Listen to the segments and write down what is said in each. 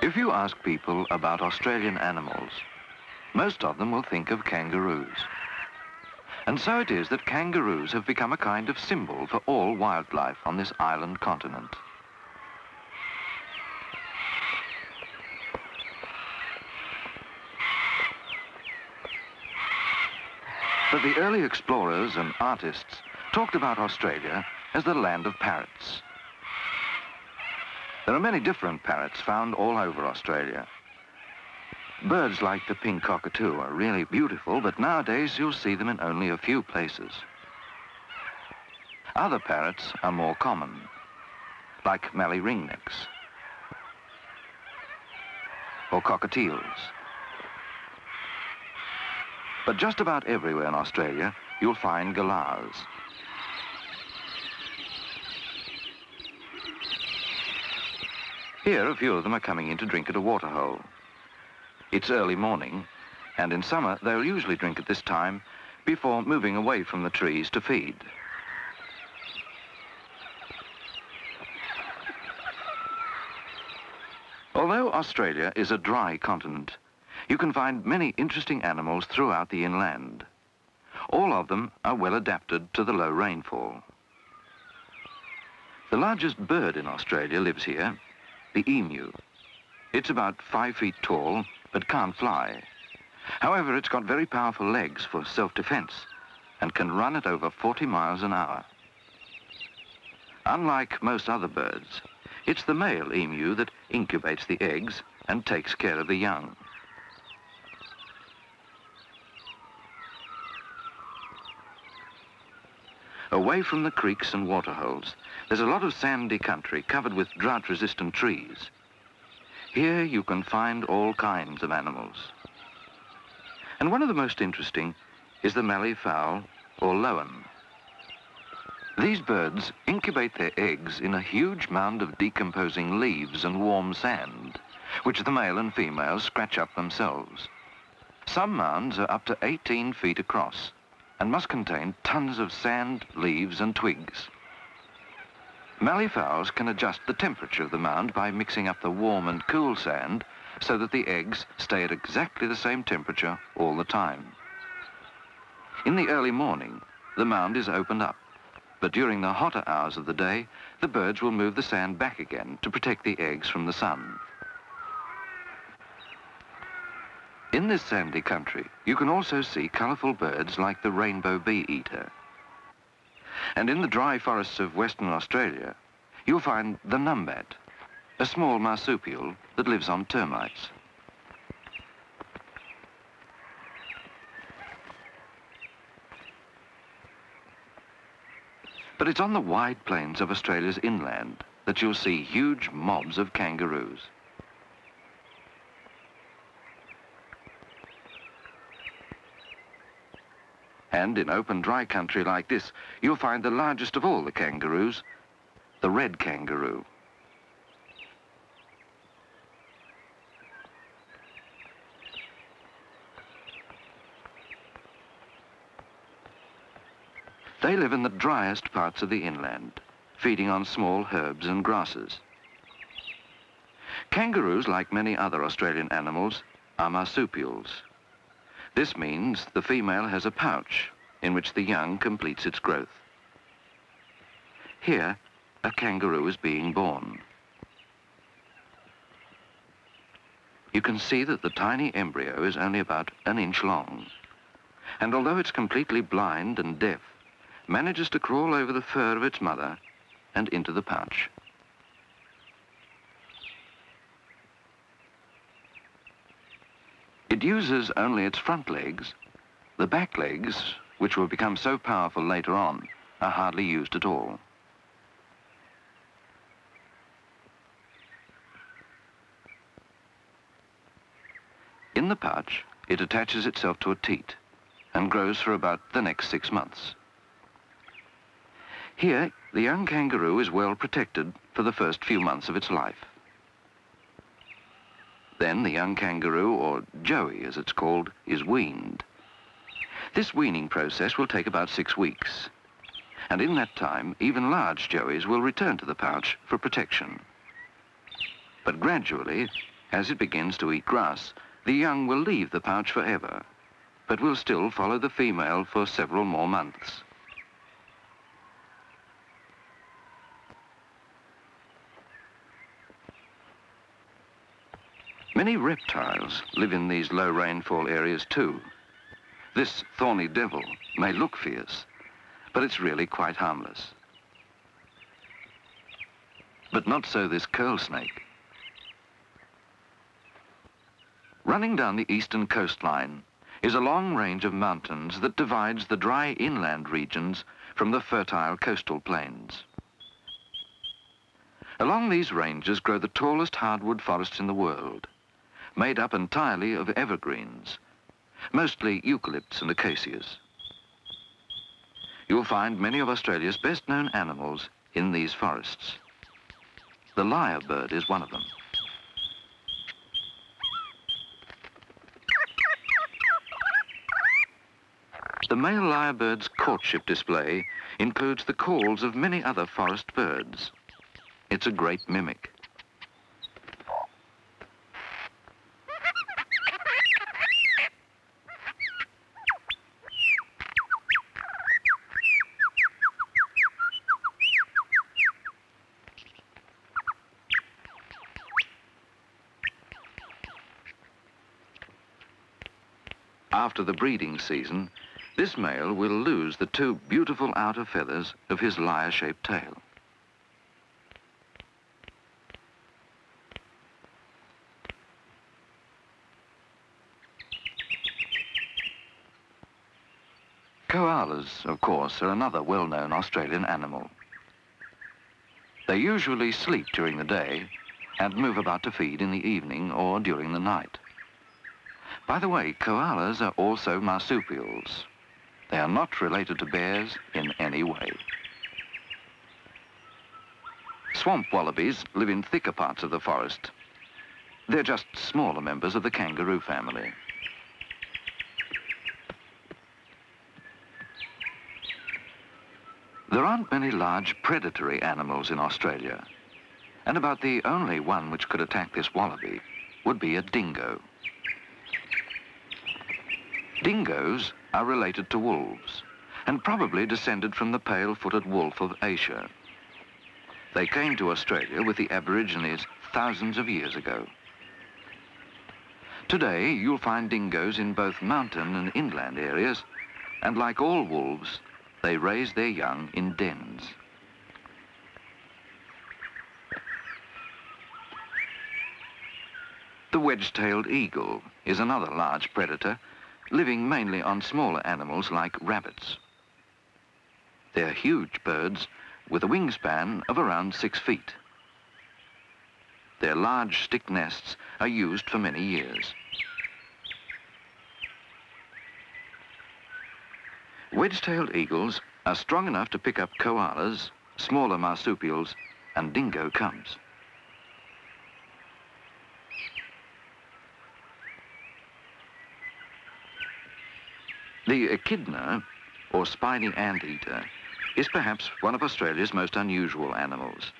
If you ask people about Australian animals, most of them will think of kangaroos. And so it is that kangaroos have become a kind of symbol for all wildlife on this island continent. But the early explorers and artists talked about Australia as the land of parrots. There are many different parrots found all over Australia. Birds like the pink cockatoo are really beautiful, but nowadays you'll see them in only a few places. Other parrots are more common, like mallee ringnecks or cockatiels. But just about everywhere in Australia, you'll find galahs. Here, a few of them are coming in to drink at a waterhole. It's early morning, and in summer they'll usually drink at this time before moving away from the trees to feed. Although Australia is a dry continent, you can find many interesting animals throughout the inland. All of them are well adapted to the low rainfall. The largest bird in Australia lives here, the emu. It's about 5 feet tall, but can't fly. However, it's got very powerful legs for self-defense and can run at over 40 miles an hour. Unlike most other birds, it's the male emu that incubates the eggs and takes care of the young. Away from the creeks and waterholes, there's a lot of sandy country covered with drought-resistant trees. Here you can find all kinds of animals. And one of the most interesting is the mallee fowl, or lowan. These birds incubate their eggs in a huge mound of decomposing leaves and warm sand, which the male and female scratch up themselves. Some mounds are up to 18 feet across and must contain tons of sand, leaves and twigs. Mallee fowls can adjust the temperature of the mound by mixing up the warm and cool sand so that the eggs stay at exactly the same temperature all the time. In the early morning, the mound is opened up, but during the hotter hours of the day, the birds will move the sand back again to protect the eggs from the sun. In this sandy country, you can also see colourful birds like the rainbow bee-eater. And in the dry forests of Western Australia, you'll find the numbat, a small marsupial that lives on termites. But it's on the wide plains of Australia's inland that you'll see huge mobs of kangaroos. And in open dry country like this, you'll find the largest of all the kangaroos, the red kangaroo. They live in the driest parts of the inland, feeding on small herbs and grasses. Kangaroos, like many other Australian animals, are marsupials. This means the female has a pouch in which the young completes its growth. Here, a kangaroo is being born. You can see that the tiny embryo is only about an inch long, and although it's completely blind and deaf, manages to crawl over the fur of its mother and into the pouch. It uses only its front legs. The back legs, which will become so powerful later on, are hardly used at all. In the pouch, it attaches itself to a teat and grows for about the next 6 months. Here, the young kangaroo is well protected for the first few months of its life. Then the young kangaroo, or joey as it's called, is weaned. This weaning process will take about 6 weeks. And in that time, even large joeys will return to the pouch for protection. But gradually, As it begins to eat grass, the young will leave the pouch forever, but will still follow the female for several more months. Many reptiles live in these low rainfall areas too. This thorny devil may look fierce, but it's really quite harmless. But not so this curl snake. Running down the eastern coastline is a long range of mountains that divides the dry inland regions from the fertile coastal plains. Along these ranges grow the tallest hardwood forests in the world, made up entirely of evergreens, mostly eucalypts and acacias. You'll find many of Australia's best-known animals in these forests. The lyrebird is one of them. The male lyrebird's courtship display includes the calls of many other forest birds. It's a great mimic. After the breeding season, this male will lose the two beautiful outer feathers of his lyre-shaped tail. Koalas, of course, are another well-known Australian animal. They usually sleep during the day and move about to feed in the evening or during the night. By the way, koalas are also marsupials. They are not related to bears in any way. Swamp wallabies live in thicker parts of the forest. They're just smaller members of the kangaroo family. There aren't many large predatory animals in Australia, and about the only one which could attack this wallaby would be a dingo. Dingoes are related to wolves and probably descended from the pale-footed wolf of Asia. They came to Australia with the Aborigines thousands of years ago. Today, you'll find dingoes in both mountain and inland areas, and like all wolves, they raise their young in dens. The wedge-tailed eagle is another large predator, living mainly on smaller animals like rabbits. They're huge birds with a wingspan of around 6 feet. Their large stick nests are used for many years. Wedge-tailed eagles are strong enough to pick up koalas, smaller marsupials, and dingo cubs. The echidna, or spiny anteater, is perhaps one of Australia's most unusual animals.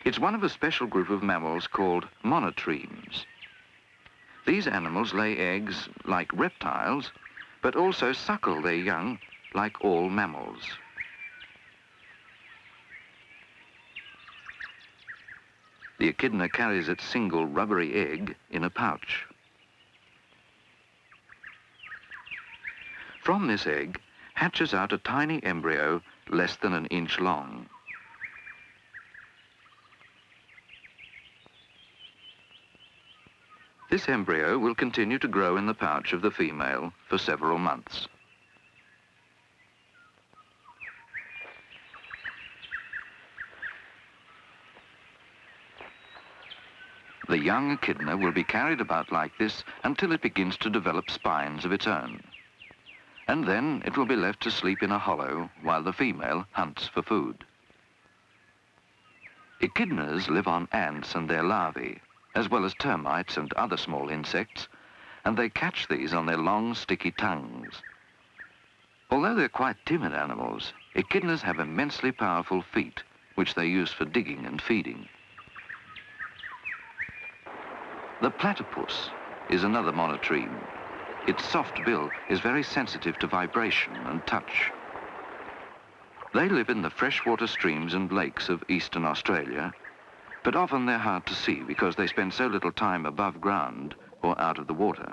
It's one of a special group of mammals called monotremes. These animals lay eggs like reptiles, but also suckle their young like all mammals. The echidna carries its single rubbery egg in a pouch. From this egg hatches out a tiny embryo less than an inch long. This embryo will continue to grow in the pouch of the female for several months. The young echidna will be carried about like this until it begins to develop spines of its own. And then it will be left to sleep in a hollow while the female hunts for food. Echidnas live on ants and their larvae, as well as termites and other small insects, and they catch these on their long, sticky tongues. Although they're quite timid animals, echidnas have immensely powerful feet, which they use for digging and feeding. The platypus is another monotreme. Its soft bill is very sensitive to vibration and touch. They live in the freshwater streams and lakes of eastern Australia, but often they're hard to see because they spend so little time above ground or out of the water.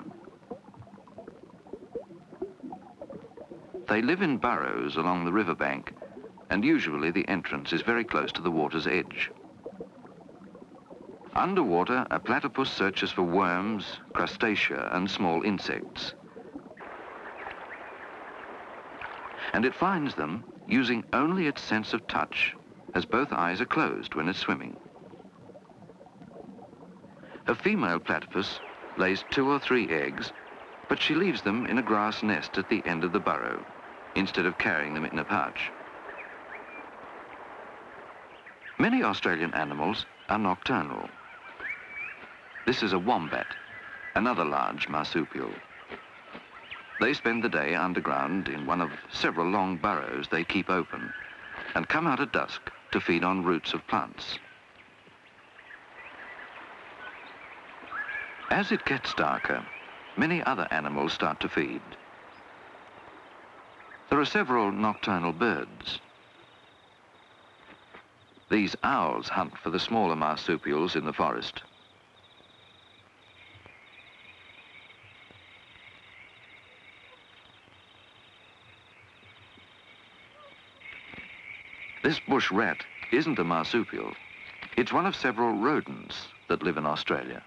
They live in burrows along the riverbank, and usually the entrance is very close to the water's edge. Underwater, a platypus searches for worms, crustacea, and small insects. And it finds them using only its sense of touch, as both eyes are closed when it's swimming. A female platypus lays 2 or 3 eggs, but she leaves them in a grass nest at the end of the burrow, instead of carrying them in a pouch. Many Australian animals are nocturnal. This is a wombat, another large marsupial. They spend the day underground in one of several long burrows they keep open and come out at dusk to feed on roots of plants. As it gets darker, many other animals start to feed. There are several nocturnal birds. These owls hunt for the smaller marsupials in the forest. This bush rat isn't a marsupial. It's one of several rodents that live in Australia.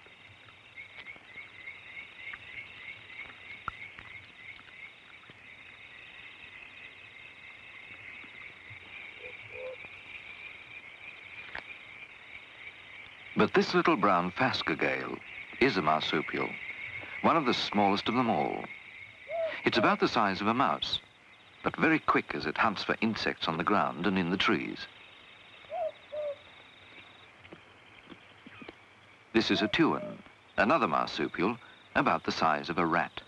But this little brown phascogale is a marsupial, one of the smallest of them all. It's about the size of a mouse, but very quick as it hunts for insects on the ground and in the trees. This is a tuan, another marsupial, about the size of a rat.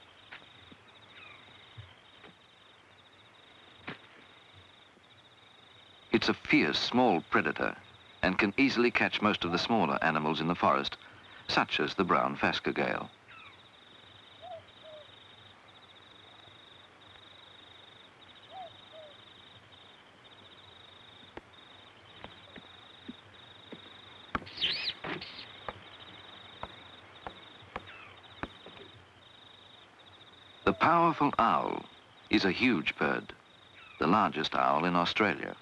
It's a fierce, small predator and can easily catch most of the smaller animals in the forest, such as the brown phascogale. The powerful owl is a huge bird, the largest owl in Australia.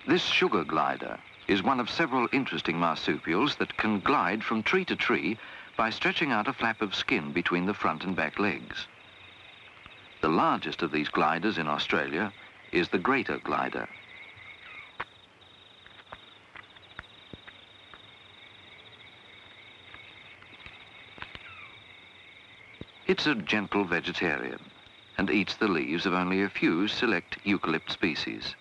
This sugar glider is one of several interesting marsupials that can glide from tree to tree by stretching out a flap of skin between the front and back legs. The largest of these gliders in Australia is the greater glider. It's a gentle vegetarian and eats the leaves of only a few select eucalypt species.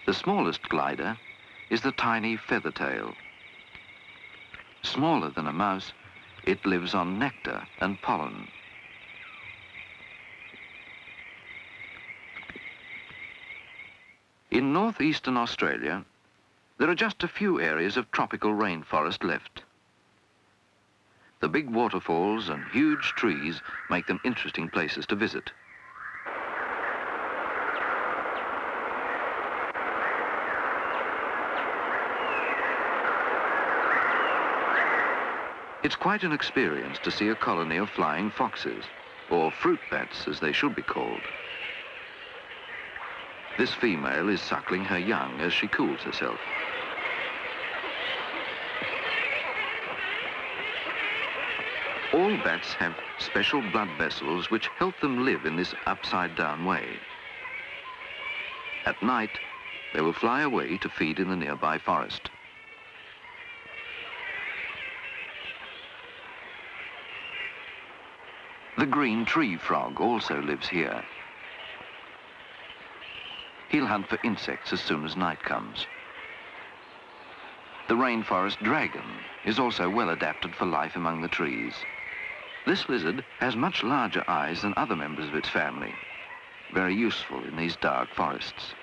The smallest glider is the tiny feathertail. Smaller than a mouse, it lives on nectar and pollen. In northeastern Australia, there are just a few areas of tropical rainforest left. The big waterfalls and huge trees make them interesting places to visit. It's quite an experience to see a colony of flying foxes, or fruit bats as they should be called. This female is suckling her young as she cools herself. All bats have special blood vessels which help them live in this upside-down way. At night, they will fly away to feed in the nearby forest. The green tree frog also lives here. He'll hunt for insects as soon as night comes. The rainforest dragon is also well adapted for life among the trees. This lizard has much larger eyes than other members of its family, very useful in these dark forests.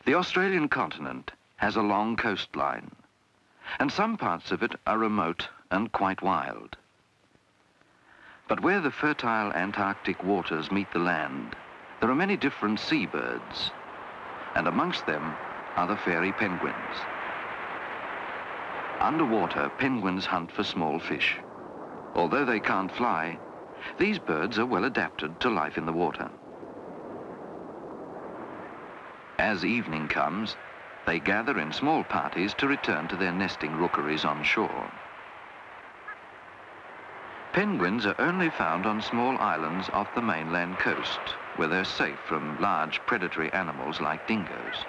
The Australian continent has a long coastline, and some parts of it are remote and quite wild. But where the fertile Antarctic waters meet the land, there are many different seabirds, and amongst them are the fairy penguins. Underwater, penguins hunt for small fish. Although they can't fly, these birds are well adapted to life in the water. As evening comes, they gather in small parties to return to their nesting rookeries on shore. Penguins are only found on small islands off the mainland coast, where they're safe from large predatory animals like dingoes.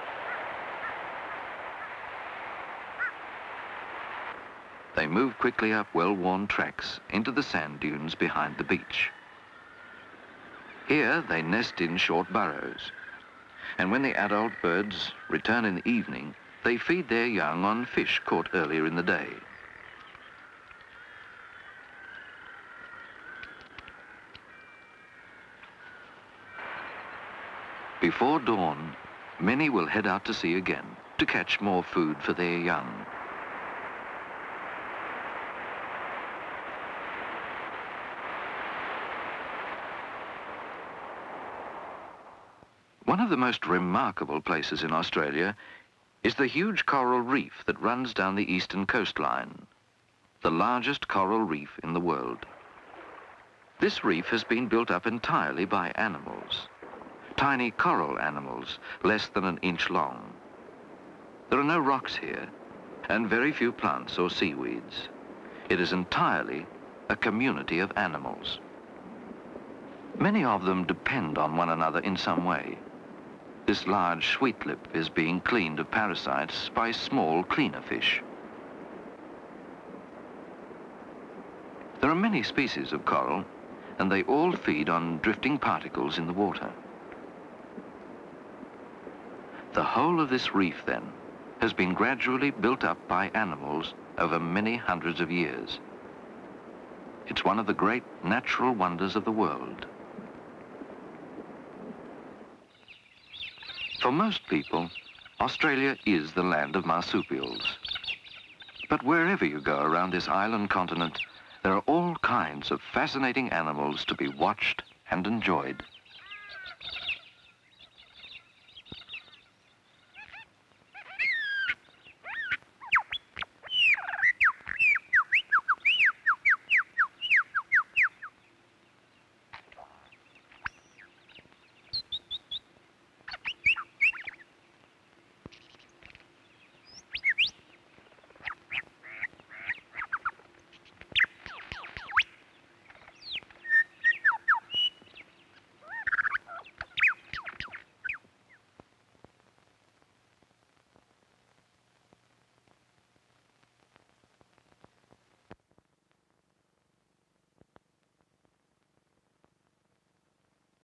They move quickly up well-worn tracks into the sand dunes behind the beach. Here they nest in short burrows, and when the adult birds return in the evening, they feed their young on fish caught earlier in the day. Before dawn, many will head out to sea again to catch more food for their young. One of the most remarkable places in Australia is the huge coral reef that runs down the eastern coastline, the largest coral reef in the world. This reef has been built up entirely by animals, tiny coral animals less than an inch long. There are no rocks here and very few plants or seaweeds. It is entirely a community of animals. Many of them depend on one another in some way. This large sweetlip is being cleaned of parasites by small, cleaner fish. There are many species of coral, and they all feed on drifting particles in the water. The whole of this reef, then, has been gradually built up by animals over many hundreds of years. It's one of the great natural wonders of the world. For most people, Australia is the land of marsupials. But wherever you go around this island continent, there are all kinds of fascinating animals to be watched and enjoyed.